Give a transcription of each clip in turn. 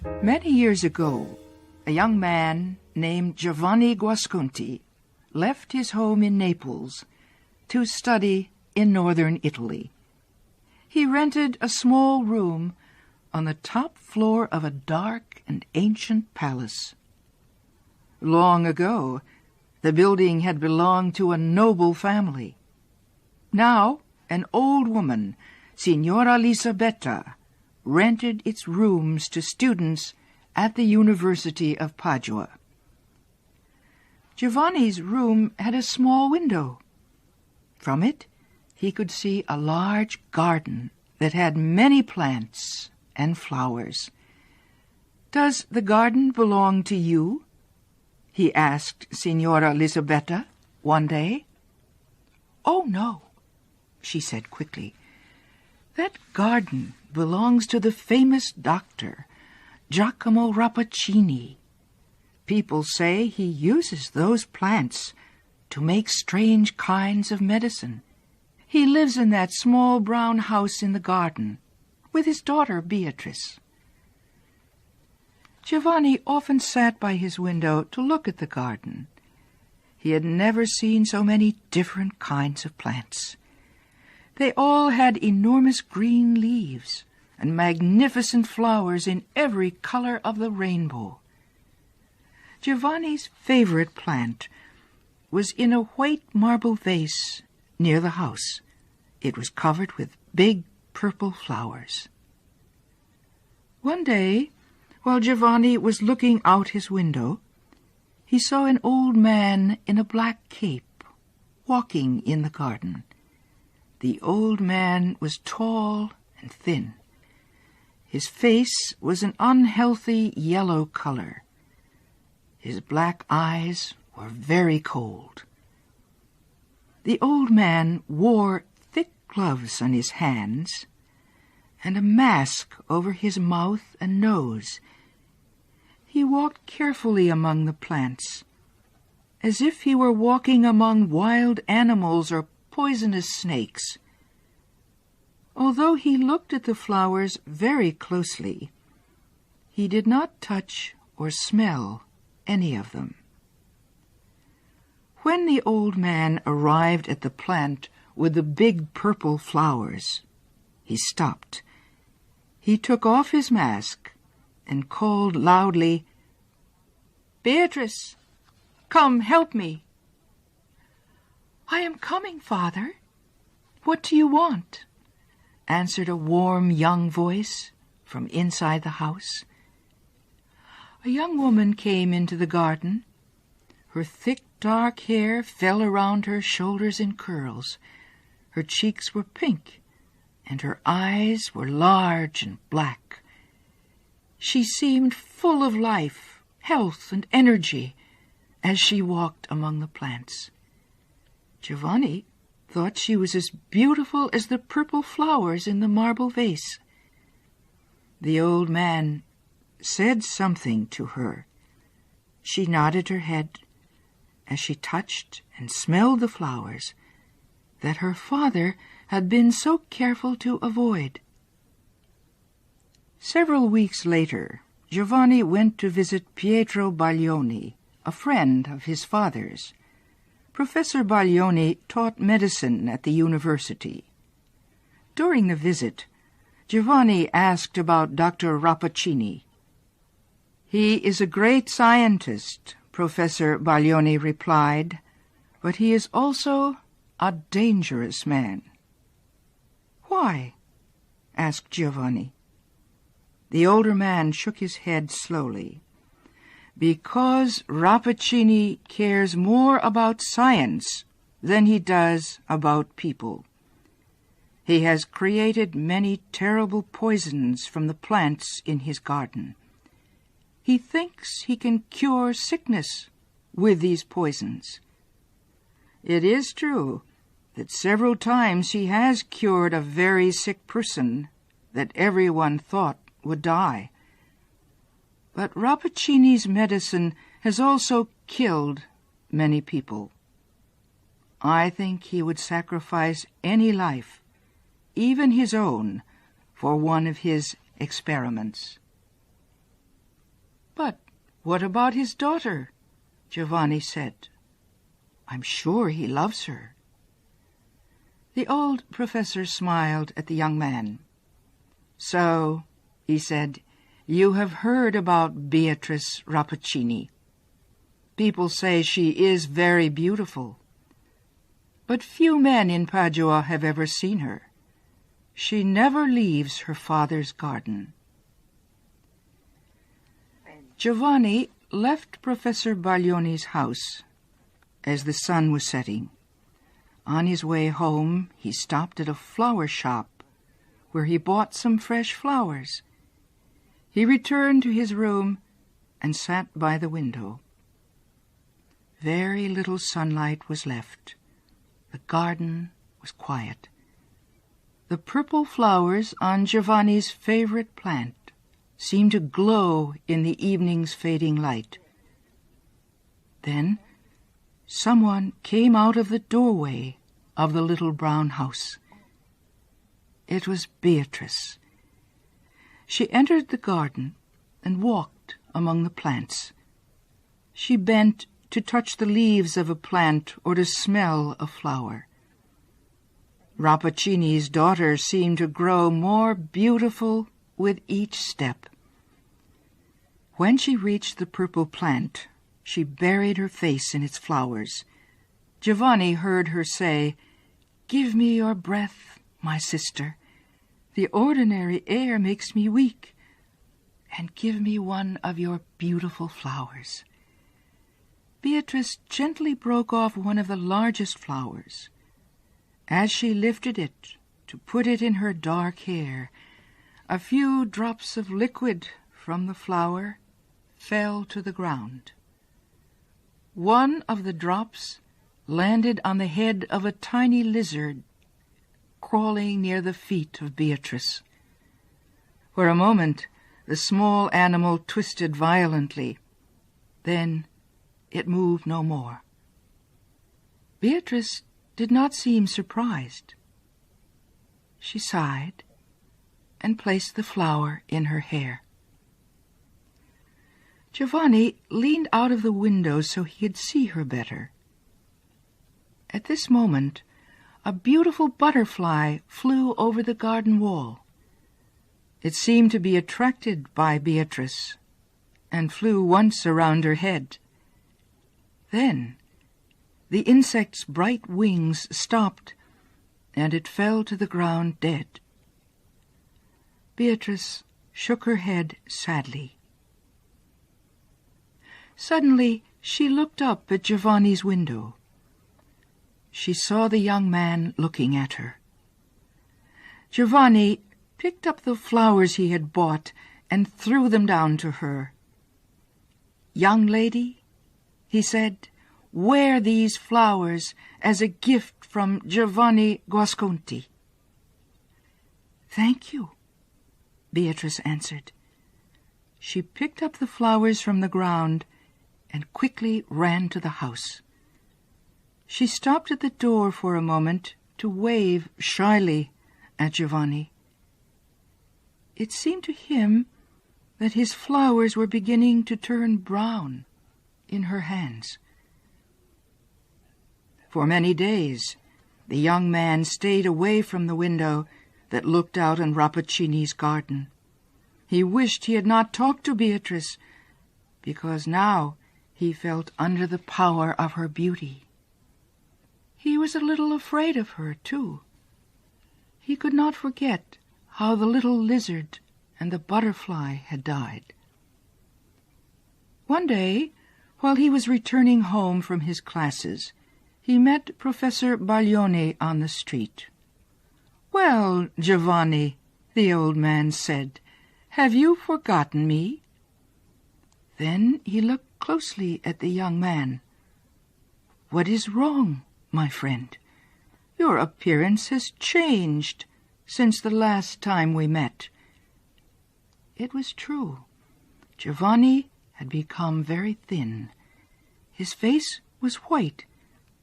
Many years ago, a young man named Giovanni Guasconti left his home in Naples to study in northern Italy. He rented a small room on the top floor of a dark and ancient palace. Long ago, the building had belonged to a noble family. Now, an old woman, Signora Lisabetta, rented its rooms to students at the University of Padua. Giovanni's room had a small window. From it, he could see a large garden that had many plants and flowers. "Does the garden belong to you?" he asked Signora Lisabetta one day. "Oh, no," she said quickly. "That garden belongs to the famous doctor, Giacomo Rappaccini. People say he uses those plants to make strange kinds of medicine. He lives in that small brown house in the garden with his daughter Beatrice." Giovanni often sat by his window to look at the garden. He had never seen so many different kinds of plants. They all had enormous green leaves and magnificent flowers in every color of the rainbow. Giovanni's favorite plant was in a white marble vase near the house. It was covered with big purple flowers. One day, while Giovanni was looking out his window, he saw an old man in a black cape walking in the garden. The old man was tall and thin. His face was an unhealthy yellow color. His black eyes were very cold. The old man wore thick gloves on his hands and a mask over his mouth and nose. He walked carefully among the plants, as if he were walking among wild animals or poisonous snakes. Although he looked at the flowers very closely, he did not touch or smell any of them. When the old man arrived at the plant with the big purple flowers, he stopped. He took off his mask and called loudly, "Beatrice, come help me." "I am coming, Father. What do you want?" answered a warm young voice from inside the house. A young woman came into the garden. Her thick dark hair fell around her shoulders in curls. Her cheeks were pink, and her eyes were large and black. She seemed full of life, health, and energy as she walked among the plants. Giovanni thought she was as beautiful as the purple flowers in the marble vase. The old man said something to her. She nodded her head as she touched and smelled the flowers that her father had been so careful to avoid. Several weeks later, Giovanni went to visit Pietro Baglioni, a friend of his father's. Professor Baglioni taught medicine at the university. During the visit, Giovanni asked about Dr. Rappaccini. "He is a great scientist," Professor Baglioni replied, "but he is also a dangerous man." "Why?" asked Giovanni. The older man shook his head slowly. "Because Rappaccini cares more about science than he does about people. He has created many terrible poisons from the plants in his garden. He thinks he can cure sickness with these poisons. It is true that several times he has cured a very sick person that everyone thought would die. But Rappaccini's medicine has also killed many people. I think he would sacrifice any life, even his own, for one of his experiments." "But what about his daughter?" Giovanni said. "I'm sure he loves her." The old professor smiled at the young man. "So," he said, "you have heard about Beatrice Rappaccini. People say she is very beautiful. But few men in Padua have ever seen her. She never leaves her father's garden." Giovanni left Professor Baglioni's house as the sun was setting. On his way home, he stopped at a flower shop where he bought some fresh flowers. He returned to his room and sat by the window. Very little sunlight was left. The garden was quiet. The purple flowers on Giovanni's favorite plant seemed to glow in the evening's fading light. Then someone came out of the doorway of the little brown house. It was Beatrice. She entered the garden and walked among the plants. She bent to touch the leaves of a plant or to smell a flower. Rappaccini's daughter seemed to grow more beautiful with each step. When she reached the purple plant, she buried her face in its flowers. Giovanni heard her say, "Give me your breath, my sister. The ordinary air makes me weak. And give me one of your beautiful flowers." Beatrice gently broke off one of the largest flowers. As she lifted it to put it in her dark hair, a few drops of liquid from the flower fell to the ground. One of the drops landed on the head of a tiny lizard crawling near the feet of Beatrice. For a moment, the small animal twisted violently. Then it moved no more. Beatrice did not seem surprised. She sighed and placed the flower in her hair. Giovanni leaned out of the window so he could see her better. At this moment, a beautiful butterfly flew over the garden wall. It seemed to be attracted by Beatrice and flew once around her head. Then the insect's bright wings stopped, and it fell to the ground dead. Beatrice shook her head sadly. Suddenly she looked up at Giovanni's window. She saw the young man looking at her. Giovanni picked up the flowers he had bought and threw them down to her. "Young lady," he said, "wear these flowers as a gift from Giovanni Guasconti." "Thank you," Beatrice answered. She picked up the flowers from the ground and quickly ran to the house. She stopped at the door for a moment to wave shyly at Giovanni. It seemed to him that his flowers were beginning to turn brown in her hands. For many days, the young man stayed away from the window that looked out on Rappaccini's garden. He wished he had not talked to Beatrice, because now he felt under the power of her beauty. He was a little afraid of her, too. He could not forget how the little lizard and the butterfly had died. One day, while he was returning home from his classes, he met Professor Baglioni on the street. "Well, Giovanni," the old man said, "have you forgotten me?" Then he looked closely at the young man. "What is wrong, my friend? Your appearance has changed since the last time we met." It was true. Giovanni had become very thin. His face was white,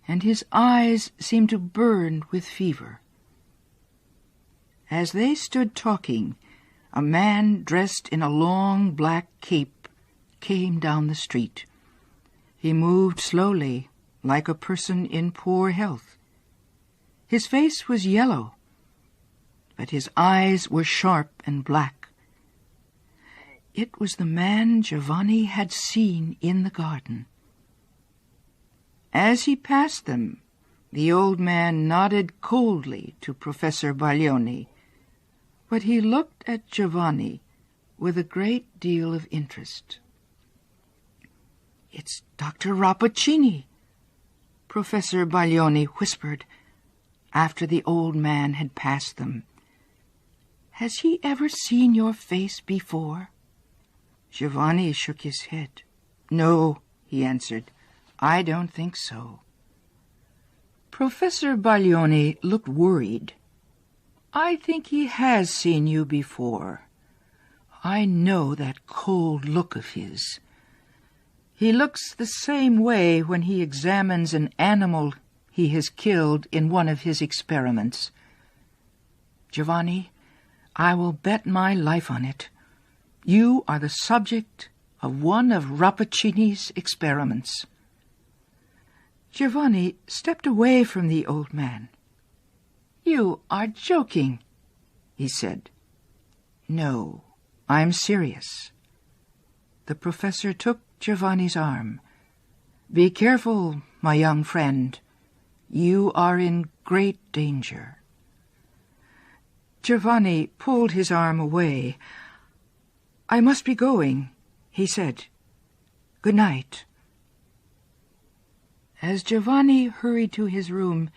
and his eyes seemed to burn with fever. As they stood talking, a man dressed in a long black cape came down the street. He moved slowly, like a person in poor health. His face was yellow, but his eyes were sharp and black. It was the man Giovanni had seen in the garden. As he passed them, the old man nodded coldly to Professor Baglioni, but he looked at Giovanni with a great deal of interest. "It's Dr. Rappaccini," Professor Baglioni whispered after the old man had passed them. "Has he ever seen your face before?" Giovanni shook his head. "No," he answered. "I don't think so." Professor Baglioni looked worried. "I think he has seen you before. I know that cold look of his. He looks the same way when he examines an animal he has killed in one of his experiments. Giovanni, I will bet my life on it. You are the subject of one of Rappaccini's experiments." Giovanni stepped away from the old man. "You are joking," he said. "No, I'm serious." The professor took Giovanni's arm. "Be careful, my young friend. You are in great danger." Giovanni pulled his arm away. "I must be going," he said. "Good night." As Giovanni hurried to his room,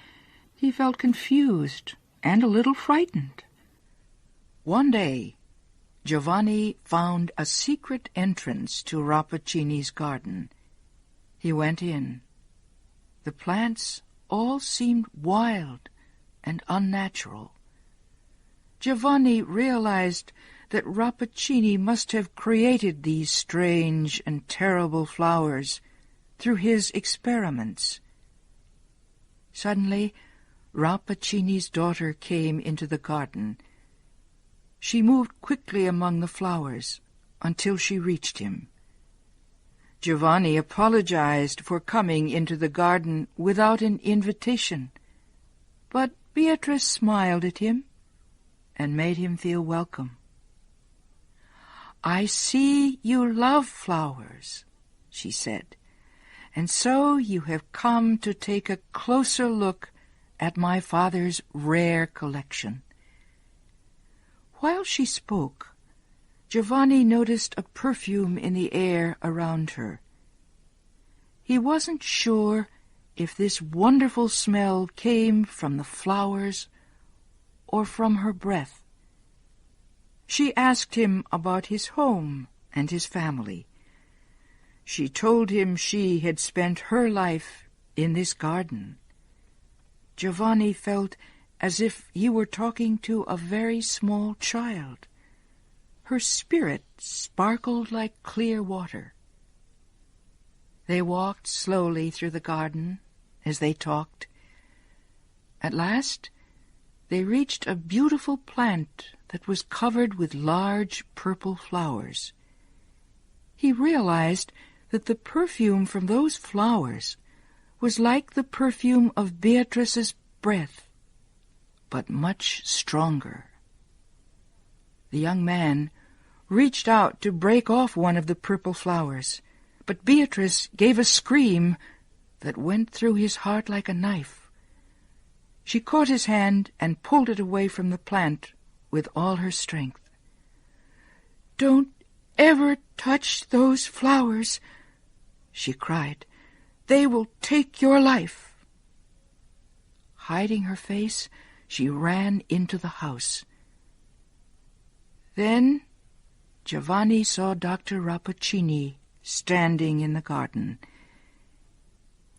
he felt confused and a little frightened. One day, Giovanni found a secret entrance to Rappaccini's garden. He went in. The plants all seemed wild and unnatural. Giovanni realized that Rappaccini must have created these strange and terrible flowers through his experiments. Suddenly, Rappaccini's daughter came into the garden. She moved quickly among the flowers until she reached him. Giovanni apologized for coming into the garden without an invitation, but Beatrice smiled at him and made him feel welcome. "I see you love flowers," she said, "and so you have come to take a closer look at my father's rare collection." While she spoke, Giovanni noticed a perfume in the air around her. He wasn't sure if this wonderful smell came from the flowers or from her breath. She asked him about his home and his family. She told him she had spent her life in this garden. Giovanni felt as if he were talking to a very small child. Her spirit sparkled like clear water. They walked slowly through the garden as they talked. At last, they reached a beautiful plant that was covered with large purple flowers. He realized that the perfume from those flowers was like the perfume of Beatrice's breath, but much stronger. The young man reached out to break off one of the purple flowers, but Beatrice gave a scream that went through his heart like a knife. She caught his hand and pulled it away from the plant with all her strength. "Don't ever touch those flowers," she cried. "They will take your life." Hiding her face, she ran into the house. Then Giovanni saw Dr. Rappaccini standing in the garden.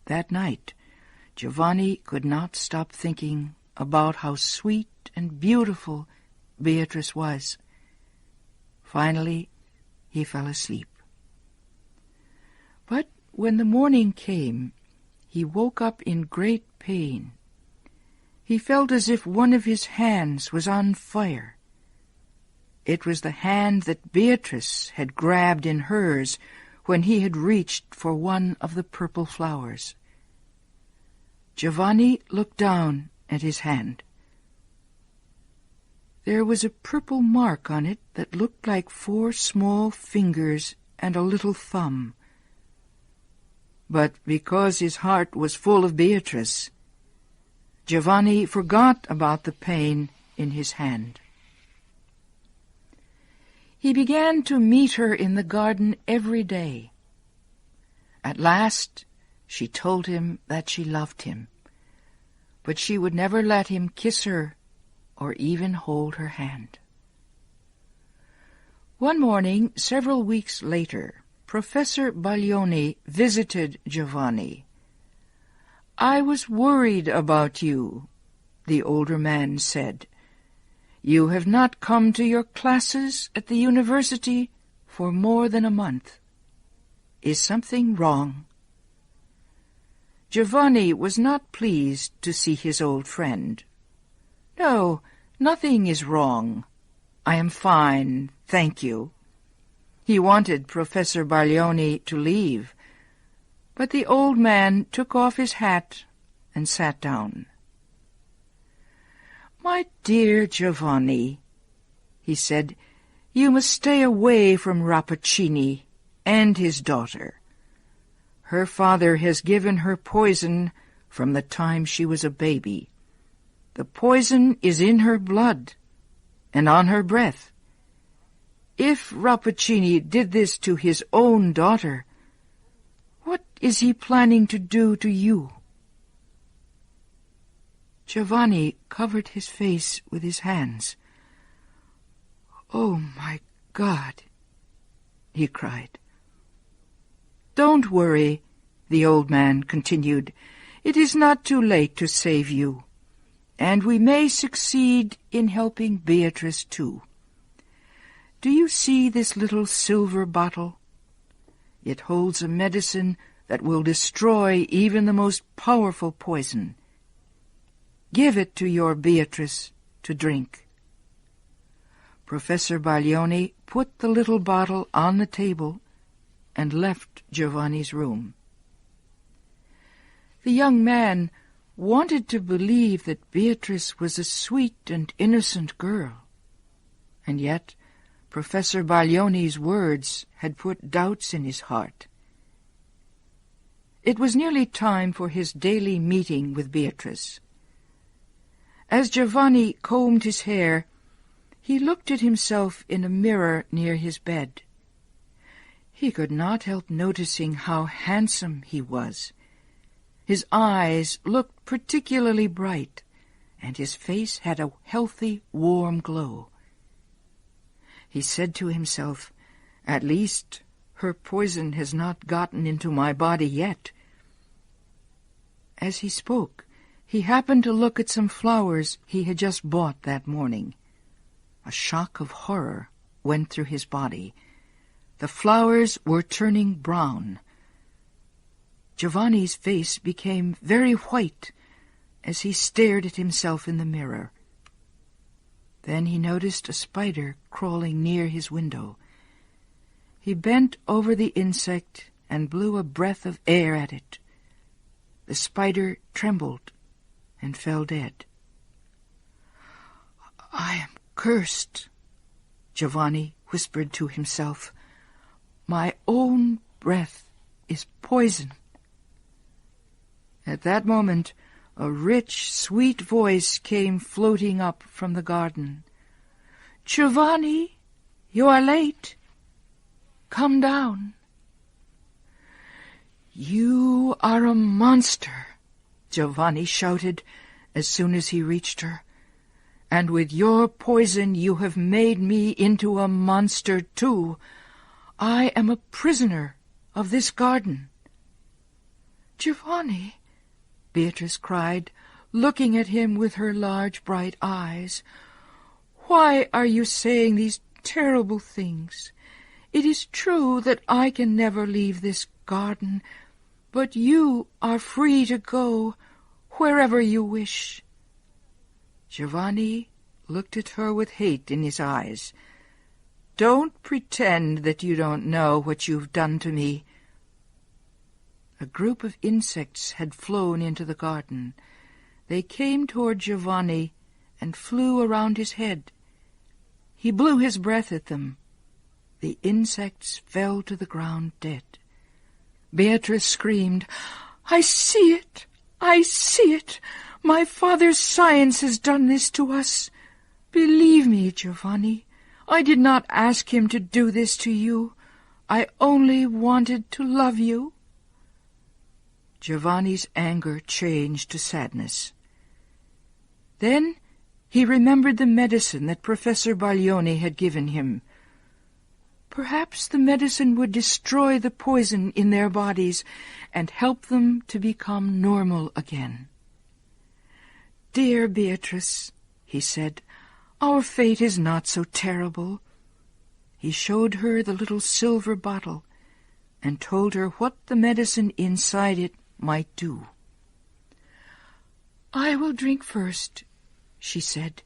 That night, Giovanni could not stop thinking about how sweet and beautiful Beatrice was. Finally, he fell asleep. But when the morning came, he woke up in great pain. He felt as if one of his hands was on fire. It was the hand that Beatrice had grabbed in hers when he had reached for one of the purple flowers. Giovanni looked down at his hand. There was a purple mark on it that looked like 4 small fingers and a little thumb. But because his heart was full of Beatrice, Giovanni forgot about the pain in his hand. He began to meet her in the garden every day. At last, she told him that she loved him, but she would never let him kiss her or even hold her hand. One morning, several weeks later, Professor Baglioni visited Giovanni. "I was worried about you," the older man said. "You have not come to your classes at the university for more than a month. Is something wrong?" Giovanni was not pleased to see his old friend. "No, nothing is wrong. I am fine, thank you." He wanted Professor Baglioni to leave, but the old man took off his hat and sat down. "My dear Giovanni," he said, "you must stay away from Rappaccini and his daughter. Her father has given her poison from the time she was a baby. The poison is in her blood and on her breath. If Rappaccini did this to his own daughter, what is he planning to do to you?" Giovanni covered his face with his hands. "Oh, my God!" he cried. "Don't worry," the old man continued. "It is not too late to save you, and we may succeed in helping Beatrice too. Do you see this little silver bottle? It holds a medicine that will destroy even the most powerful poison. Give it to your Beatrice to drink." Professor Baglioni put the little bottle on the table and left Giovanni's room. The young man wanted to believe that Beatrice was a sweet and innocent girl, and yet Professor Baglioni's words had put doubts in his heart. It was nearly time for his daily meeting with Beatrice. As Giovanni combed his hair, he looked at himself in a mirror near his bed. He could not help noticing how handsome he was. His eyes looked particularly bright, and his face had a healthy, warm glow. He said to himself, "At least her poison has not gotten into my body yet." As he spoke, he happened to look at some flowers he had just bought that morning. A shock of horror went through his body. The flowers were turning brown. Giovanni's face became very white as he stared at himself in the mirror. Then he noticed a spider crawling near his window. He bent over the insect and blew a breath of air at it. The spider trembled and fell dead. "I am cursed," Giovanni whispered to himself. "My own breath is poison." At that moment, a rich, sweet voice came floating up from the garden. "Giovanni, you are late. Come down." "You are a monster," Giovanni shouted as soon as he reached her. "And with your poison you have made me into a monster too. I am a prisoner of this garden." "Giovanni," Beatrice cried, looking at him with her large bright eyes, "why are you saying these terrible things? It is true that I can never leave this garden, but you are free to go wherever you wish." Giovanni looked at her with hate in his eyes. Don't pretend that you don't know what you've done to me." A group of insects had flown into the garden. They came toward Giovanni and flew around his head. He blew his breath at them. The insects fell to the ground dead. Beatrice screamed, "I see it! I see it! My father's science has done this to us. Believe me, Giovanni, I did not ask him to do this to you. I only wanted to love you." Giovanni's anger changed to sadness. Then he remembered the medicine that Professor Baglioni had given him. Perhaps the medicine would destroy the poison in their bodies and help them to become normal again. "Dear Beatrice," he said, "our fate is not so terrible." He showed her the little silver bottle and told her what the medicine inside it might do. "I will drink first," she said.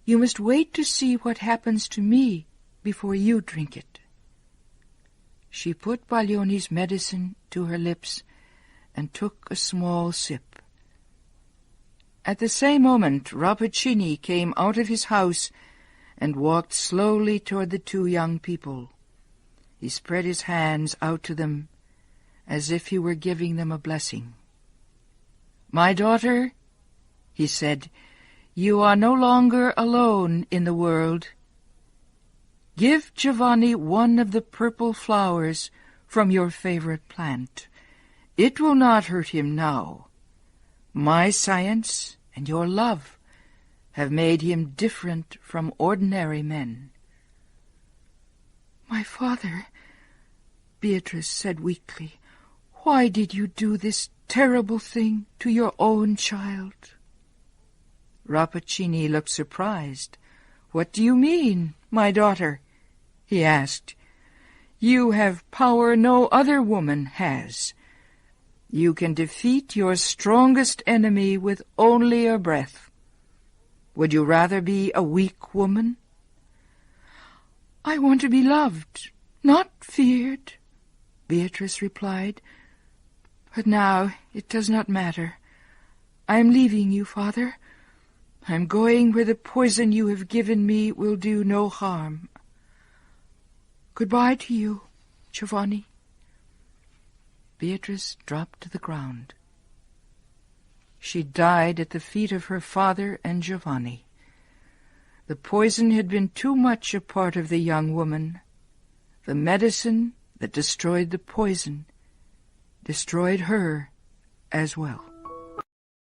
"You must wait to see what happens to me before you drink it." She put Baglioni's medicine to her lips and took a small sip. At the same moment, Cheney came out of his house and walked slowly toward the two young people. He spread his hands out to them as if he were giving them a blessing. "My daughter," he said, "you are no longer alone in the world. Give Giovanni one of the purple flowers from your favorite plant. It will not hurt him now. My science and your love have made him different from ordinary men." "My father," Beatrice said weakly, "why did you do this terrible thing to your own child?" Cheney looked surprised. "What do you mean, my daughter?" he asked. "You have power no other woman has. You can defeat your strongest enemy with only a breath. Would you rather be a weak woman?" "I want to be loved, not feared," Beatrice replied. "But now it does not matter. I am leaving you, Father. I am going where the poison you have given me will do no harm. Goodbye to you, Giovanni." Beatrice dropped to the ground. She died at the feet of her father and Giovanni. The poison had been too much a part of the young woman. The medicine that destroyed the poison destroyed her as well.